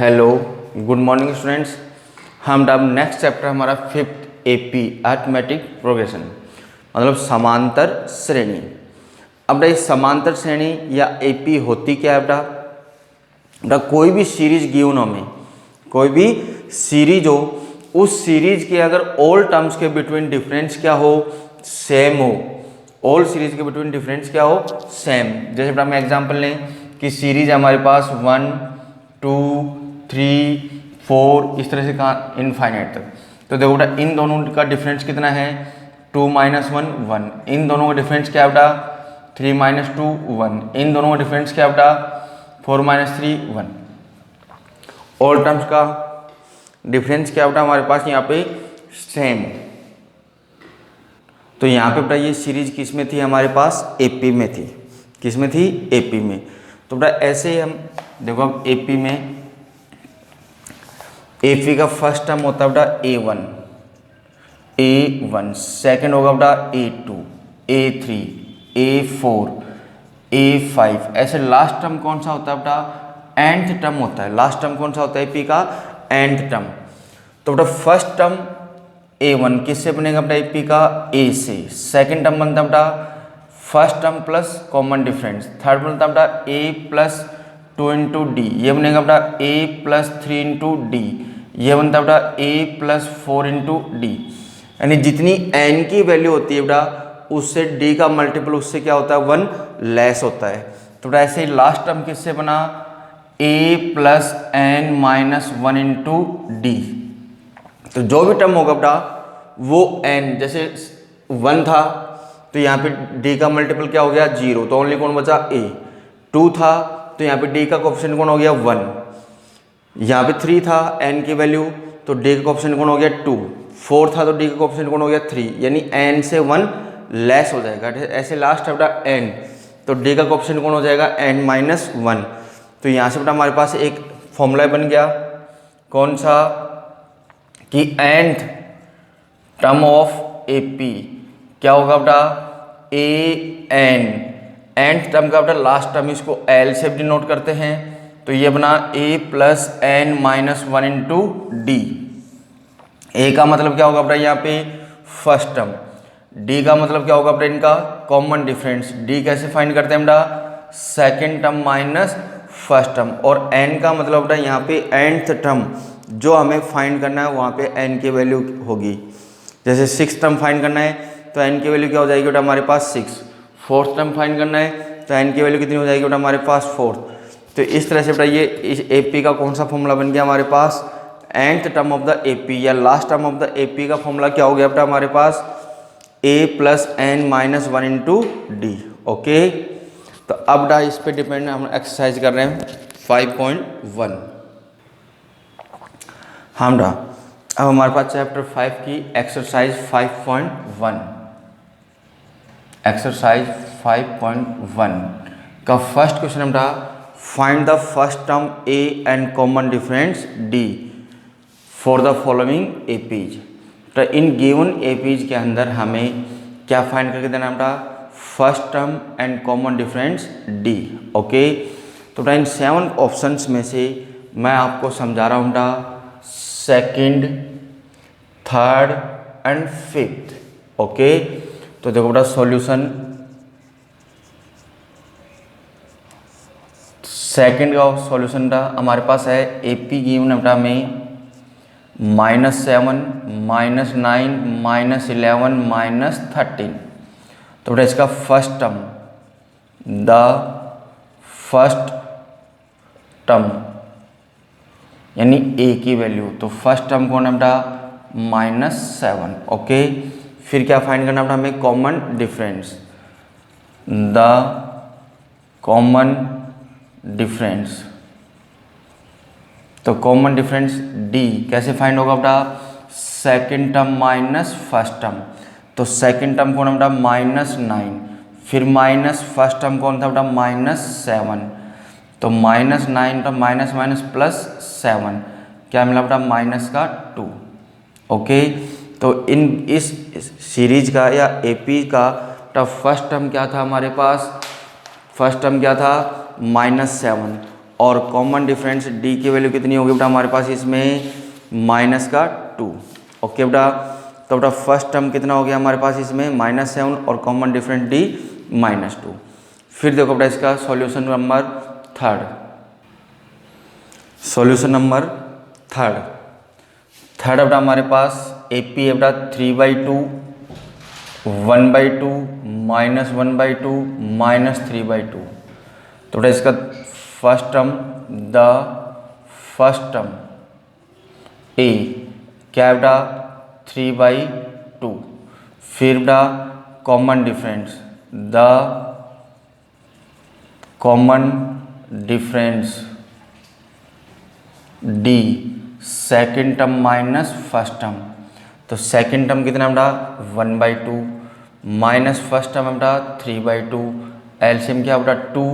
Hello good morning students. हम अब next chapter हमारा 5th एपी अरिथमेटिक प्रोग्रेशन मतलब समांतर श्रेणी। अब ये समांतर श्रेणी या एपी होती क्या है बेटा? कोई भी सीरीज गिवन हो में, कोई भी सीरीज हो, उस सीरीज के अगर ऑल टर्म्स के बिटवीन डिफरेंस क्या हो, सेम हो। ऑल सीरीज के बिटवीन डिफरेंस क्या हो, सेम। जैसे बेटा हम एग्जांपल लें कि सीरीज हमारे पास 1 2 3 4 इस तरह से कहाँ इनफाइनाइट तक। तो देखो बेटा इन दोनों का डिफरेंस कितना है, 2 - 1 1। इन दोनों का डिफरेंस क्या है बेटा, 3 - 2 1। इन दोनों का डिफरेंस क्या है बेटा, 4 - 3 1। ऑल टर्म्स का डिफरेंस क्या बेटा हमारे पास यहाँ पे सेम। तो यहाँ पे बेटा ये सीरीज किस में थी, हमारे पास एपी में थी। किस में थी, एपी में। तो बेटा ऐसे ही हम देखो अब एपी में एपी का फर्स्ट टर्म होता है बेटा A1, सेकेंड होगा बेटा A2, A3, A4, A5। ऐसे लास्ट टर्म कौन सा होता है बेटा, nth टर्म होता है। लास्ट टर्म कौन सा होता है एपी का, nth टर्म। तो बेटा फर्स्ट टर्म A1 किससे बनेगा बेटा, एपी का A से। सेकेंड टर्म बनता है बेटा first term plus common difference. Third बनता है बेटा A + 2 × D, ये बनेगा बेटा A + 3 × D, ये बनता है बेटा A + 4 × D। यानी जितनी n की वैल्यू होती है बेटा उससे D का मल्टीपल उससे क्या होता है, 1 लेस होता है। तो बेटा ऐसे ही लास्ट टर्म किससे बना, A + n - 1 × D। तो जो भी टर्म होगा बेटा वो n, जैसे 1 था तो यहाँ पे D का मल्टीपल क्या हो गया, 0, तो ओनली कौन बचा A। 2 था तो यहाँ पे D का कोएफिशिएंट कौन हो गया, 1। यहाँ पे 3 था n की वैल्यू, तो D का कोएफिशिएंट कौन हो गया, 2। 4 था तो D का कोएफिशिएंट कौन हो गया, 3, यानी n से 1 लेस हो जाएगा। ऐसे लास्ट है बेटा n, तो D का कोएफिशिएंट कौन हो जाएगा, n - 1। तो यहाँ से बेटा हमारे पास एक फॉर्मूला बन गया, कौन सा, कि nth टर्म ऑफ एपी क्या होगा बेटा, an। nth टर्म का बेटा लास्ट टर्म इसको L से डिनोट करते हैं, तो ये बना A + n - 1 × D। A का मतलब क्या होगा बेटा यहाँ पे फर्स्ट टर्म, D का मतलब क्या होगा बेटा इनका कॉमन डिफरेंस। D कैसे फाइंड करते हैं बेटा, second term minus first term. और n का मतलब बेटा यहाँ पे nth टर्म जो हमें फाइंड करना है वहाँ पे n की वैल्यू होगी। जैसे 6th टर्म फाइंड करना है तो n की वैल्यू क्या हो जाएगी बेटा हमारे पास 6। 4th टर्म फाइंड करना है तो n की वैल्यू कितनी हो जाएगी बेटा हमारे पास 4। तो इस तरह से बेटा ये इस एपी का कौन सा फॉर्मूला बन गया हमारे पास, nth term of the AP या last term of the AP का फॉर्मूला क्या हो गया बेटा हमारे पास, A + n - 1 × D। ओके, तो अब बेटा इस पे डिपेंड हम एक्सरसाइज कर रहे हैं 5.1। हाँ बेटा अब हमारे पास चैप्टर 5 की एक्सरसाइज 5.1। एक्सरसाइज 5.1 का फर्स्ट क्वेश्चन है बेटा, find the first term A and common difference D for the following APs. तो इन गिवन एपीज के अंदर हमें क्या फाइंड करके देना बेटा, first term and common difference D। Okay, तो बेटा इन 7 ऑप्शंस में से मैं आपको समझा रहा हूँ बेटा second, third and fifth. Okay, तो देखो बेटा सॉल्यूशन, सेकंड का सॉल्यूशन बेटा हमारे पास है एपी गिवन बेटा में -7 -9 -11 -13। तो बेटा इसका first term, the first term यानी a की वैल्यू, तो फर्स्ट टर्म कौन है बेटा -7। ओके, फिर क्या फाइंड करना बेटा हमें, common difference, the common difference. तो कॉमन डिफरेंस D कैसे फाइंड होगा बेटा, second term minus first term. तो सेकेंड टर्म कौन है बेटा -9, फिर माइनस फर्स्ट टर्म कौन था बेटा -7। तो -9 तो माइनस माइनस +7 क्या मिला बेटा -2। ओके, तो इन इस सीरीज का या एपी का फर्स्ट टर्म क्या था हमारे पास, फर्स्ट टर्म क्या था -7, और कॉमन डिफरेंस डी की वैल्यू कितनी होगी बेटा हमारे पास इसमें -2। ओके बेटा, तो बेटा फर्स्ट टर्म कितना हो गया हमारे पास इसमें -7 और कॉमन डिफरेंस डी -2। फिर देखो बेटा इसका solution number third. Solution number third बेटा हमारे पास एपी है बेटा 3/2 1/2 -1/2 -3/2। तो बेटा इसका फर्स्ट टर्म ए क्या है बेटा 3/2। फिर बेटा common difference the common difference D second term minus first term. तो सेकेंड टर्म कितना बेटा 1/2 माइनस फर्स्ट टर्म बेटा 3/2। एलसीएम क्या बेटा 2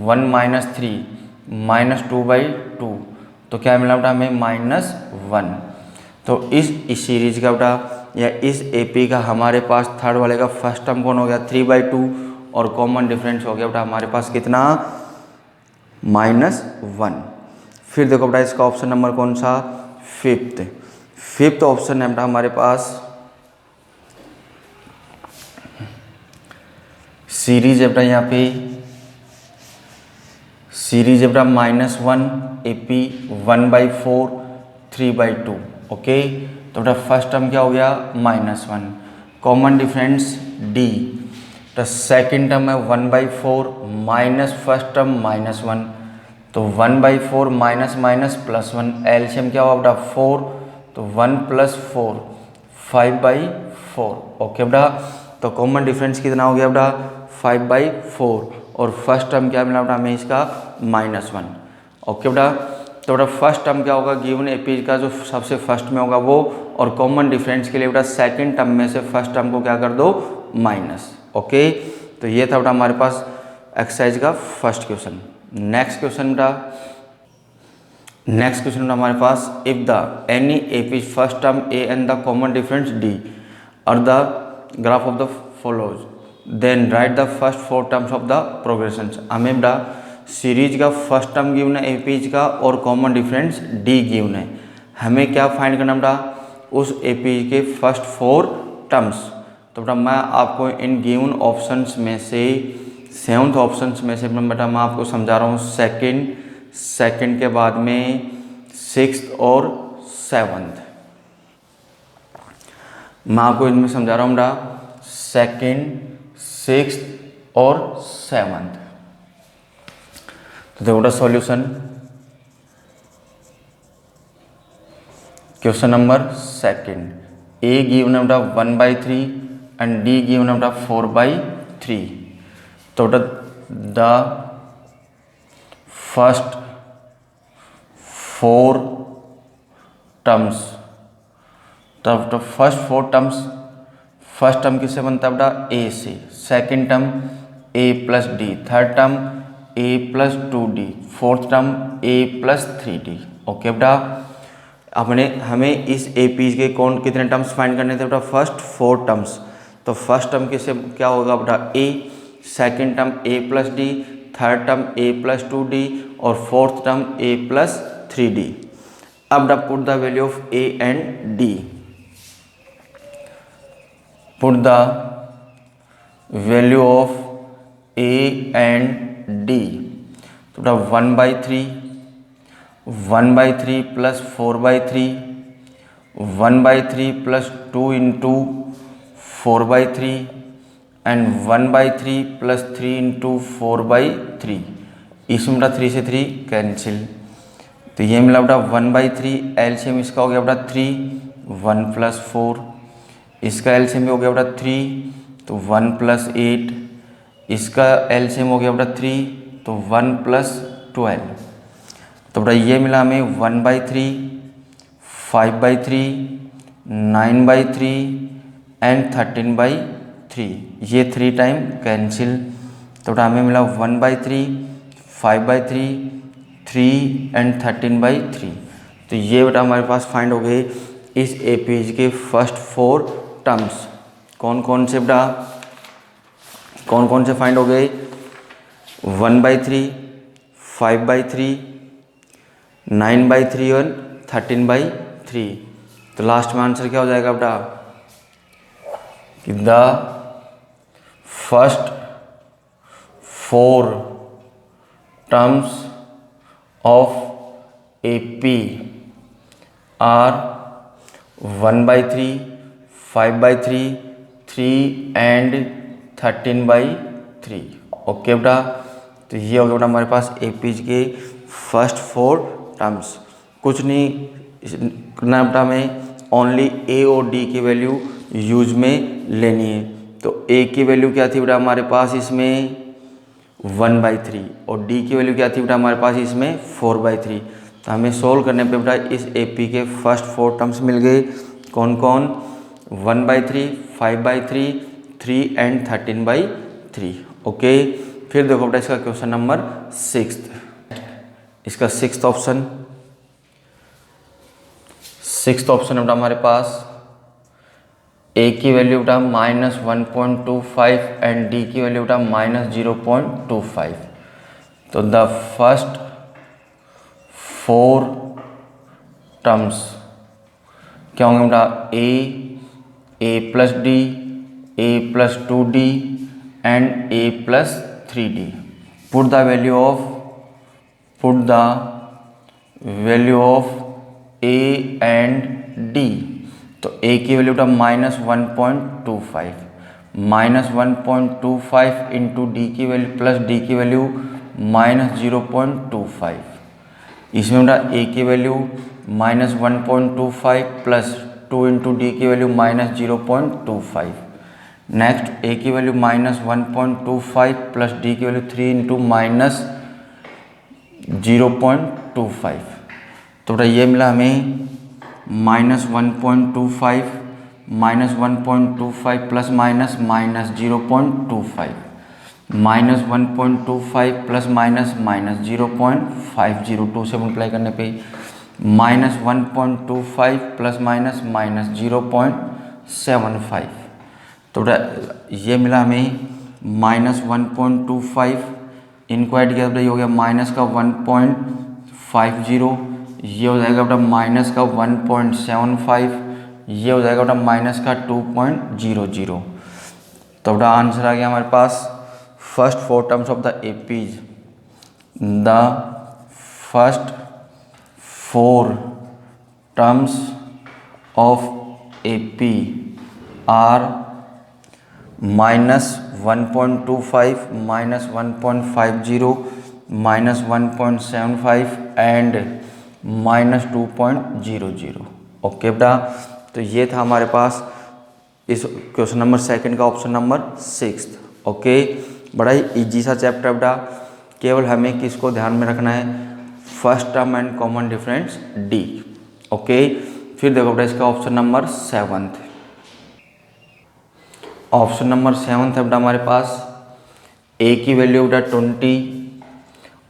1 - 3 -2/2। तो क्या मिला बेटा हमें -1। तो इस सीरीज का बेटा या इस एपी का हमारे पास थर्ड वाले का फर्स्ट टर्म कौन हो गया 3/2 और कॉमन डिफरेंस हो गया बेटा हमारे पास कितना -1। फिर देखो बेटा इसका ऑप्शन नंबर कौन सा फिफ्थ ऑप्शन है बेटा हमारे पास सीरीज है बेटा यहाँ पे सीरीज है बेटा -1 एपी 1/4 3/2। ओके, तो बेटा फर्स्ट टर्म क्या हो गया -1 कॉमन डिफरेंस डी। तो सेकेंड टर्म है 1/4 माइनस फर्स्ट टर्म -1। तो 1/4 माइनस +1 एलसीएम क्या होगा बेटा 4। तो 1 + 4 5/4। ओके बेटा, तो कॉमन डिफरेंस कितना हो गया बेटा 5/4 और फर्स्ट टर्म क्या मिला बेटा हमें इसका -1। ओके बेटा, तो बेटा फर्स्ट टर्म क्या होगा गिवन एपी का जो सबसे फर्स्ट में होगा वो, और कॉमन डिफरेंस के लिए बेटा सेकंड टर्म में से फर्स्ट टर्म को क्या कर दो माइनस। ओके, तो ये था बेटा हमारे पास एक्सरसाइज का फर्स्ट क्वेश्चन। नेक्स्ट क्वेश्चन बेटा हमारे पास if the any AP first term A and the common difference D और the graph of the follows then write the first 4 terms of the progression. हमें बेटा सीरीज का first term given है APs का और कॉमन डिफरेंस डी गिवन है। हमें क्या फाइंड करना बेटा उस एपीज के फर्स्ट 4 टर्म्स। तो बेटा मैं आपको इन गिवन ऑप्शंस में से 7th ऑप्शंस में से बेटा मैं आपको समझा रहा हूँ सेकंड के बाद में 6th और 7th। मैं आपको इनमें समझा रहा हूँ बेटा 2nd 6th और 7th। तो देखो बेटा सॉल्यूशन क्वेश्चन नंबर सेकंड ए गिवन है बेटा 1/3 एंड डी गिवन है बेटा 4/3। तो बेटा द फर्स्ट 4 टर्म्स, तो फर्स्ट 4 टर्म्स फर्स्ट टर्म किससे बनता है बेटा ए से, second term a + d, third term a + 2d, fourth term a + 3d। Okay बेटा, हमें इस एपी के कितने टर्म्स फाइंड करने थे बेटा फर्स्ट 4 टर्म्स। तो फर्स्ट टर्म किससे क्या होगा बेटा a, second term a + d, third term a + 2d और फोर्थ टर्म a + 3d। अब बेटा put the value of a and d, put the value of a and d। तो बेटा 1/3 + 4/3 1/3 + 2 × 4/3 एंड 1/3 + 3 × 4/3। इसमें बेटा 3 से 3 कैंसिल, तो ये मिला बेटा 1/3 एलसीएम इसका हो गया बेटा 3 1 + 4, इसका एलसीएम भी हो गया बेटा 3 तो 1 + 8, इसका एलसीएम हो गया बेटा 3 तो 1 + 12। तो बेटा ये मिला हमें 1/3 5/3 9/3 एंड 13/3। ये 3 टाइम कैंसिल, तो बेटा हमें मिला 1/3 5/3 3 एंड 13/3। तो ये बेटा हमारे पास फाइंड हो गए इस एपीज के फर्स्ट 4 टर्म्स। कौन कौन से बेटा फाइंड हो गए 1/3 5/3, 9/3 और 13/3। तो लास्ट में आंसर क्या हो जाएगा बेटा कि the first 4 terms of AP are 1/3, 5/3, 3 and 13/3। Okay बेटा, तो ये हो गया बेटा हमारे पास एपीज के फर्स्ट 4 टर्म्स। कुछ नहीं करना बेटा हमें, ओनली ए और डी की वैल्यू यूज में लेनी है। तो ए की वैल्यू क्या थी बेटा हमारे पास इसमें 1/3 और डी की वैल्यू क्या थी बेटा हमारे पास इसमें 4/3। तो हमें सोल्व करने पे बेटा इस एपी के फर्स्ट 4 टर्म्स मिल गए। कौन कौन? 1/3, 5/3, 3 एंड 13/3। ओके, फिर देखो बेटा इसका क्वेश्चन नंबर 6। इसका 6th ऑप्शन है बेटा हमारे पास ए की वैल्यू बेटा -1.25 एंड डी की वैल्यू बेटा -0.25। तो द फर्स्ट 4 टर्म्स क्या होंगे बेटा? A plus D, A plus 2d and A plus 3d। Put the value of A and D. तो ए की वैल्यू बेटा -1.25, -1.25 इंटू डी की वैल्यू प्लस डी की वैल्यू -0.25। इसमें बेटा ए की वैल्यू -1.25 प्लस 2 इंटू डी की वैल्यू -0.25। नेक्स्ट ए की वैल्यू -1.25 प्लस डी की वैल्यू 3 इंटू -0.25। तो बेटा ये मिला हमें -1.25 प्लस माइनस -0.25, -1.25 प्लस -0.502 से मल्टीप्लाई करने पे -1.25 प्लस -0.75। तो ये मिला हमें -1.25, इनको ऐड किया तो ये हो गया माइनस का 1.50, ये हो जाएगा बेटा माइनस का 1.75, ये हो जाएगा बेटा माइनस का 2.00। तो बेटा आंसर आ गया हमारे पास first 4 terms of the APs. The first 4 terms of AP are -1.25, -1.50, -1.75 and -2.00। Okay बेटा, तो ये था हमारे पास इस क्वेश्चन नंबर 2 का ऑप्शन नंबर 6। ओके, बड़ा ही इजी सा चैप्टर बेटा, केवल हमें किसको ध्यान में रखना है? First term and common difference D. Okay, फिर देखो बेटा इसका ऑप्शन नंबर 7। ऑप्शन नंबर 7 है बेटा हमारे पास ए की वैल्यू बेटा 20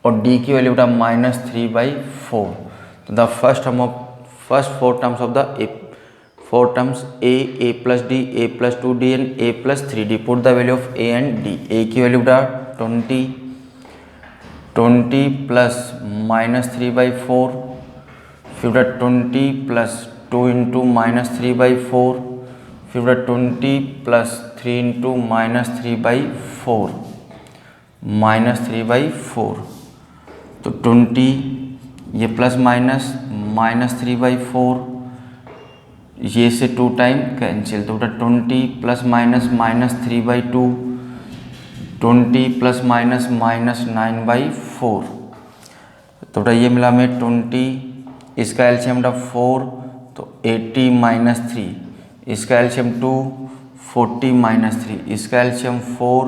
और डी की वैल्यू बेटा -3/4। तो the first 4 terms of the 4 terms A plus D, A plus 2d and A plus 3d। Put the value of A and D. A की वैल्यू बेटा 20 प्लस -3/4, फिर बेटा 20 प्लस 2 इंटू -3/4, फिर बेटा 20 प्लस 3 इंटू -3/4। तो 20 ये प्लस -3/4, ये से 2 टाइम कैंसिल। तो बेटा 20 प्लस -3/2, 20 प्लस -9/4। तो बेटा ये मिला हमें 20, इसका एलसीएम बेटा 4, तो 80 - 3, इसका एलसीएम 2, 40 - 3, इसका एलसीएम 4,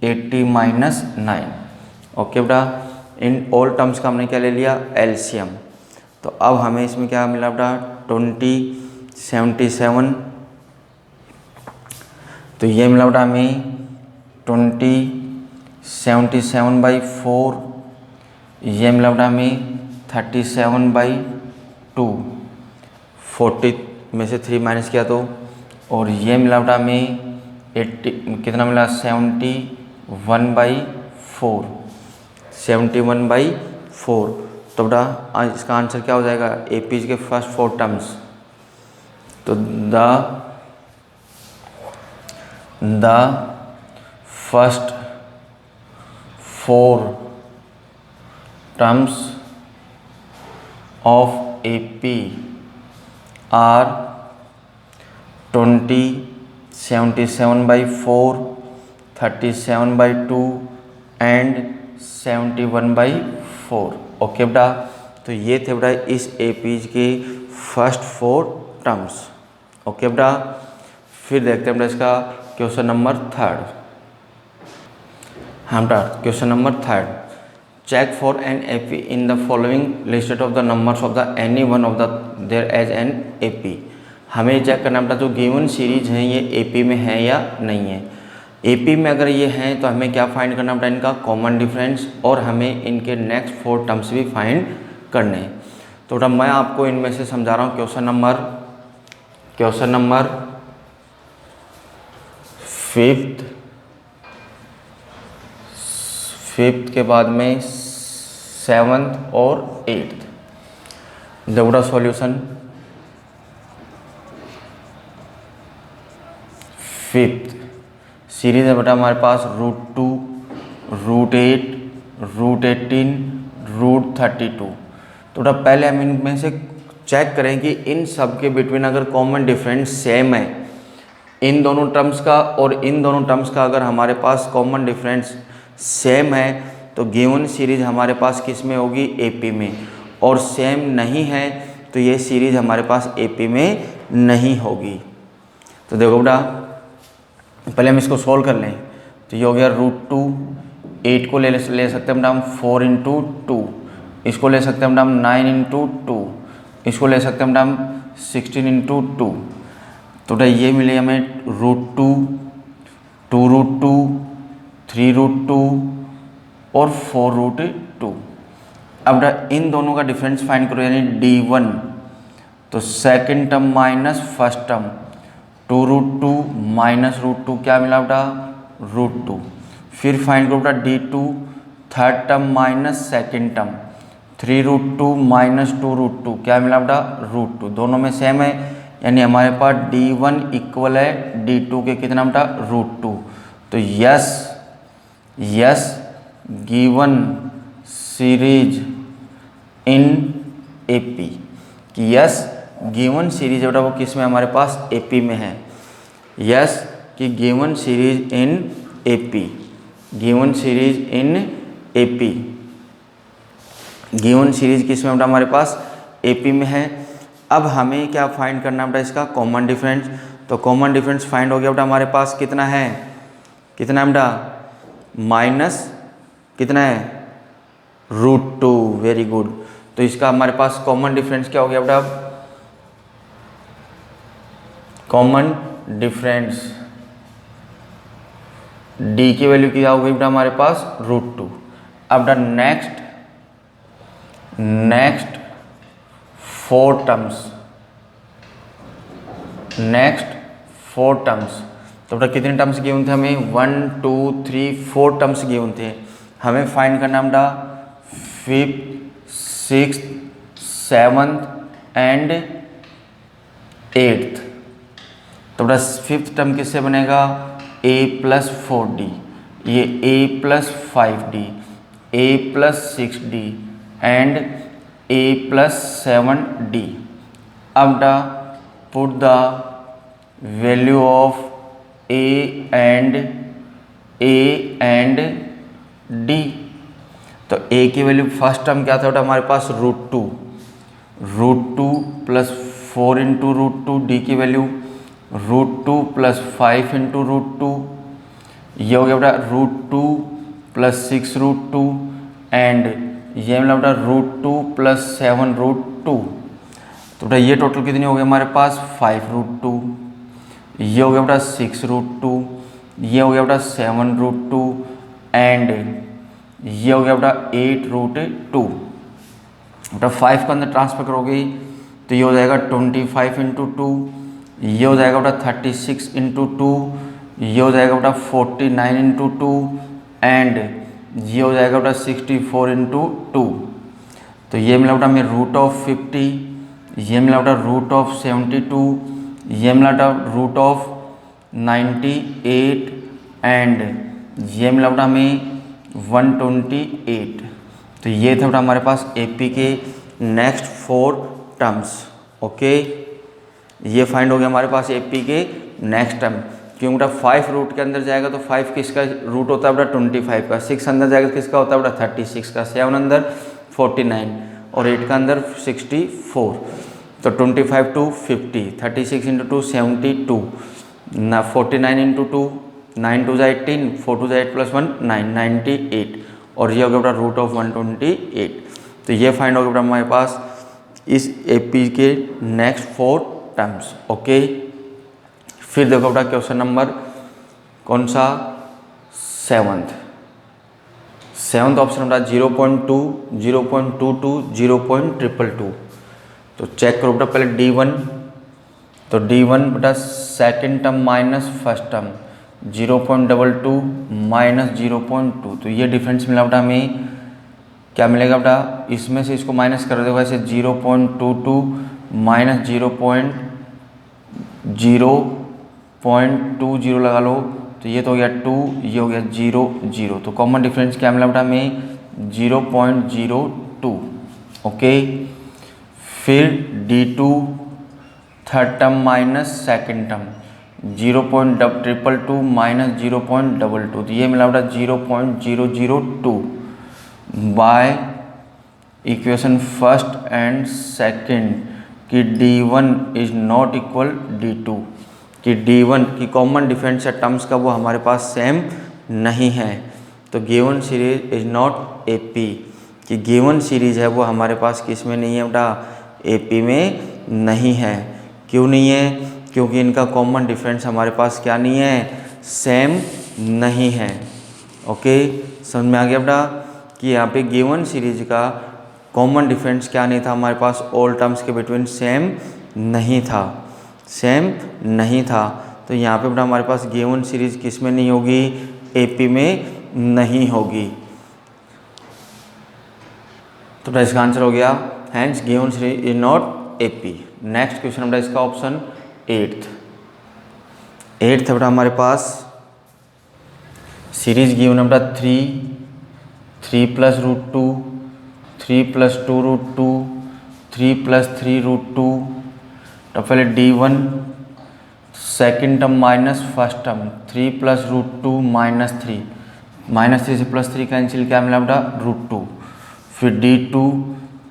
80 - 9। ओके बेटा, इन ऑल टर्म्स का हमने क्या ले लिया? एलसीएम। तो अब हमें इसमें क्या मिला बेटा? 20, 77। तो ये मिला बेटा हमें 20, 77/4, ये मिला बेटा हमें 37/2, 40 में से 3 माइनस किया तो, और ये मिला बेटा हमें 80 कितना मिला? 71/4, 71/4। तो बेटा इसका आंसर क्या हो जाएगा, AP के फर्स्ट 4 टर्म्स। तो the first 4 terms of AP are 20, 77/4, 37/2 and 71/4। Okay बेटा, तो ये थे बेटा इस APs के फर्स्ट 4 टर्म्स। ओके बेटा, फिर देखते हैं बेटा इसका क्वेश्चन नंबर 3। हाँ बेटा, question number 3, check for an AP in the following listed of the numbers of the any one of the there as an AP। हमें चेक करना बेटा जो गिवन सीरीज है ये AP में है या नहीं है। AP में अगर ये हैं तो हमें क्या फाइंड करना बेटा, इनका कॉमन डिफरेंस, और हमें इनके नेक्स्ट 4 टर्म्स भी फाइंड करने हैं। तो बेटा मैं आपको इनमें से समझा रहा हूँ। क्वेश्चन नंबर 5th के बाद में 7th और 8th। देखो बेटा सॉल्यूशन 5th सीरीज है बेटा हमारे पास √2, √8, √18, √32। तो बेटा पहले हम इनमें से चेक करें कि इन सब के बिटवीन अगर कॉमन डिफरेंस सेम है इन दोनों टर्म्स का, और इन दोनों टर्म्स का अगर हमारे पास कॉमन डिफरेंस सेम है तो गिवन सीरीज हमारे पास किस में होगी, AP में, और सेम नहीं है तो ये सीरीज हमारे पास AP में नहीं होगी। तो देखो बेटा पहले हम इसको सोल्व कर लें। तो ये हो गया √2, 8 को ले सकते हैं बेटा हम 4 × 2, इसको ले सकते हैं बेटा हम 9 × 2, इसको ले सकते हैं बेटा हम 16 × 2। तो बेटा ये मिले हमें √2, 2√2, 3√2 और 4√2। अब बेटा इन दोनों का डिफरेंस फाइंड करो, यानी D1। तो second term minus first term, 2√2 minus √2 क्या मिला बेटा, √2। फिर फाइंड करो बेटा D2, third term minus second term, 3√2 minus 2√2 क्या मिला बेटा, √2। दोनों में सेम है, यानी हमारे पास D1 इक्वल है D2 के कितना बेटा, √2। तो yes given series in AP, कि यस गिवन सीरीज बेटा वो किस में हमारे पास, AP में है। यस कि given series in AP, given series in AP, given series किस में बेटा हमारे पास, AP में है। अब हमें क्या फाइंड करना बेटा, इसका कॉमन डिफरेंस। तो कॉमन डिफरेंस फाइंड हो गया बेटा हमारे पास कितना है, कितना बेटा, माइनस कितना है, √2। Very good. तो इसका हमारे पास कॉमन डिफरेंस क्या हो गया बेटा, कॉमन डिफरेंस D की वैल्यू क्या हो गई बेटा हमारे पास, √2। अब बेटा नेक्स्ट 4 टर्म्स, तो बेटा कितने टर्म्स गिवन थे हमें, 1 2 3 4 टर्म्स गिवन थे। हमें फाइंड करना बेटा 5th, 6th, 7th and 8th। तो बेटा 5th टर्म किससे बनेगा, A + 4D, ये A + 5D, A + 6D and A + 7D। अब बेटा put the value of A and D। तो A की वैल्यू फर्स्ट टर्म क्या था बेटा हमारे पास, √2 + 4 × √2, D की वैल्यू √2 + 5 × √2, ये हो गया बेटा √2 + 6√2 एंड ये मिला बेटा √2 + 7√2। तो बेटा ये टोटल कितनी हो गई हमारे पास, 5√2, ये हो गया बेटा 6√2, ये हो गया बेटा 7√2 एंड ये हो गया बेटा 8√2। बेटा 5 के अंदर ट्रांसफर करोगे तो ये हो जाएगा 25 × 2, ये हो जाएगा बेटा 36 × 2, ये हो जाएगा बेटा 49 × 2 एंड ये हो जाएगा बेटा 64 इंटू 2, तो ये मिला बेटा हमें रूट ऑफ 50, ये मिला बेटा रूट ऑफ 72, ये मिला बेटा रूट ऑफ 98 एंड ये मिला बेटा हमें 128। तो ये था बेटा हमारे पास एपी के नेक्स्ट 4 टर्म्स। ओके, ये फाइंड हो गया हमारे पास एपी के नेक्स्ट टर्म। क्योंकि बेटा 5 रूट के अंदर जाएगा तो 5 किसका रूट होता है बेटा 25 का, 6 अंदर जाएगा तो किसका होता है बेटा 36 का, 7 अंदर 49 और 8 का अंदर 64। तो 25 टू 50, 36 इंटू 2 72 ना 49 इंटू 2 9 टू 18, 4 टू 8 प्लस 1 9 98 और ये हो गया बेटा रूट ऑफ 128। तो ये फाइंड हो गया बेटा हमारे पास इस एपी के नेक्स्ट 4 टर्म्स। ओके, फिर देखो बेटा क्वेश्चन नंबर कौन सा 7th ऑप्शन बेटा 0.2, 0.22, 0.222। तो चेक करो बेटा पहले D1, तो D1 बेटा second term minus first term 0.22 minus 0.2, तो ये डिफरेंस मिला बेटा हमें क्या मिलेगा बेटा, इसमें से इसको माइनस कर दो वैसे 0.22 माइनस 0.20 लगा लो, तो ये तो हो गया 2, ये हो गया 0 0, तो कॉमन डिफरेंस क्या मिला बेटा हमें 0.02। ओके, फिर D2 third term minus second term 0.222 minus 0.22, तो ये मिला बेटा 0.002 by equation first and second कि D1 is not equal D2, कि D1 की कॉमन डिफरेंस या टर्म्स का वो हमारे पास सेम नहीं है। तो given series is not AP, कि गिवन सीरीज है वो हमारे पास किस में नहीं है बेटा एपी में नहीं है। क्यों नहीं है, क्योंकि इनका कॉमन डिफरेंस हमारे पास क्या नहीं है, सेम नहीं है। ओके, समझ में आ गया बेटा कि यहाँ पे गिवन सीरीज का कॉमन डिफरेंस क्या नहीं था हमारे पास, ऑल टर्म्स के बिटवीन सेम नहीं था, सेम नहीं था। तो यहाँ पे बेटा हमारे पास गिवन सीरीज किस में नहीं होगी, एपी में नहीं होगी। तो बेटा इसका आंसर हो गया hence given series is not AP. Next question बेटा इसका ऑप्शन 8th है बेटा हमारे पास सीरीज गिवन है बेटा 3 plus root 2, 3 plus 2 root 2, 3 plus 3 root 2। तो पहले D1 second term minus first term 3 plus root 2 minus 3 से प्लस 3 कैंसिल, क्या मिला बेटा रूट 2। फिर D2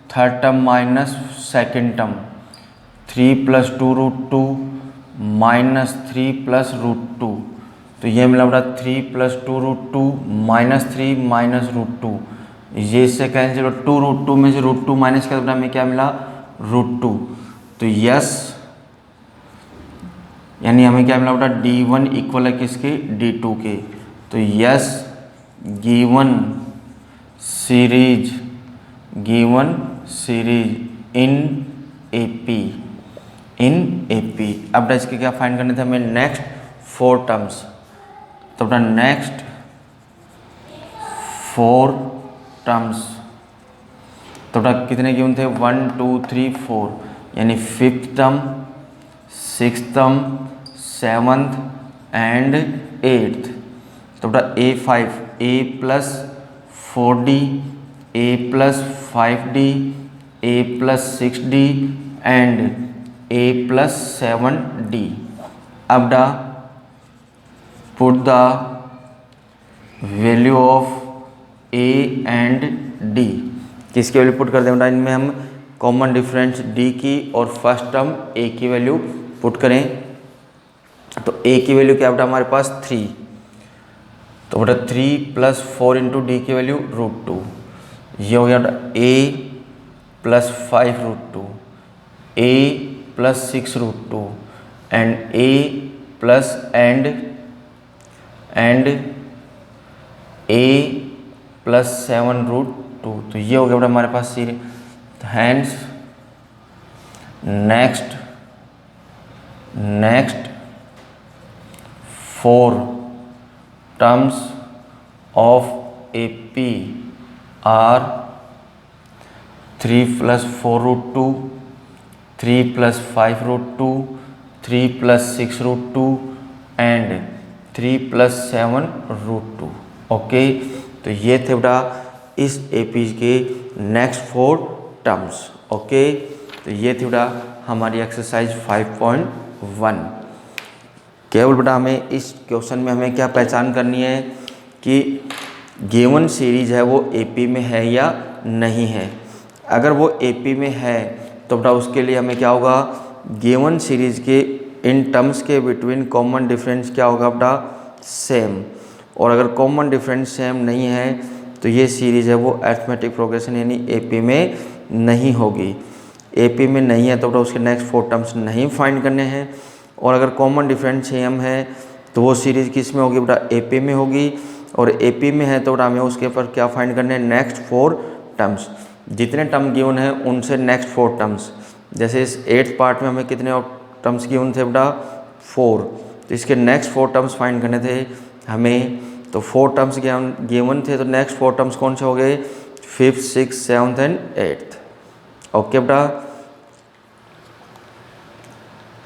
third term minus second term 3 plus 2 root 2 minus 3 plus root 2, तो ये मिला बेटा 3 plus 2 root 2 minus 3 minus root 2, ये इससे कैंसिल 2 रूट 2 में से रूट 2 माइनस कर बेटा हमें क्या मिला रूट 2। तो यस यानी हमें क्या मिला बेटा D1 इक्वल है किसके D2 के। तो yes given series in AP. अब बेटा इसके क्या फाइंड करने थे हमें नेक्स्ट 4 टर्म्स। तो बेटा नेक्स्ट 4 टर्म्स तो बेटा कितने गिवन थे 1 2 3 4, यानी 5th term 6th term 7th and 8th। तो बेटा A5 A plus 4D, A plus 5D, A plus 6D and A plus 7D। अब बेटा put the value of A and D, किसकी वैल्यू पुट कर दें बेटा, इनमें हम कॉमन डिफरेंस D की और फर्स्ट टर्म A की वैल्यू पुट करें। तो A की वैल्यू क्या बेटा हमारे पास 3, तो बेटा 3 प्लस 4 इंटू D की वैल्यू रूट 2, ये हो गया बेटा A plus 5 root 2, A plus 6 root 2 and A plus and A plus 7 root 2। तो ये हो गया बेटा हमारे पास series. Hence next 4 terms of A P are 3 + 4√2, 3 + 5√2, 3 + 6√2 and 3 + 7√2। Okay, तो ये थे बेटा इस एपी के नेक्स्ट 4 टर्म्स। ओके, तो ये थी बेटा हमारी एक्सरसाइज 5.1। केवल बेटा हमें इस क्वेश्चन में हमें क्या पहचान करनी है कि गिवन सीरीज है वो एपी में है या नहीं है। अगर वो एपी में है तो बेटा उसके लिए हमें क्या होगा, गिवन सीरीज के इन टर्म्स के बिटवीन कॉमन डिफरेंस क्या होगा बेटा, सेम। और अगर कॉमन डिफरेंस सेम नहीं है तो ये सीरीज है वो अरिथमेटिक प्रोग्रेशन यानी एपी में नहीं होगी। एपी में नहीं है तो बेटा उसके नेक्स्ट 4 टर्म्स नहीं फाइंड करने हैं। और अगर कॉमन डिफरेंस सेम है तो वो सीरीज किस में होगी बेटा, एपी में होगी। और एपी में है तो बेटा हमें उसके ऊपर क्या फाइंड करने हैं, नेक्स्ट 4 टर्म्स। जितने टर्म गिवन है उनसे नेक्स्ट 4 टर्म्स। जैसे इस 8th पार्ट में हमें कितने टर्म्स गिवन थे बेटा, 4। तो इसके नेक्स्ट 4 टर्म्स फाइंड करने थे हमें। तो 4 टर्म्स गिवन थे तो नेक्स्ट 4 टर्म्स कौन से हो गए, 5th, 6th, 7th and 8th। Okay बेटा।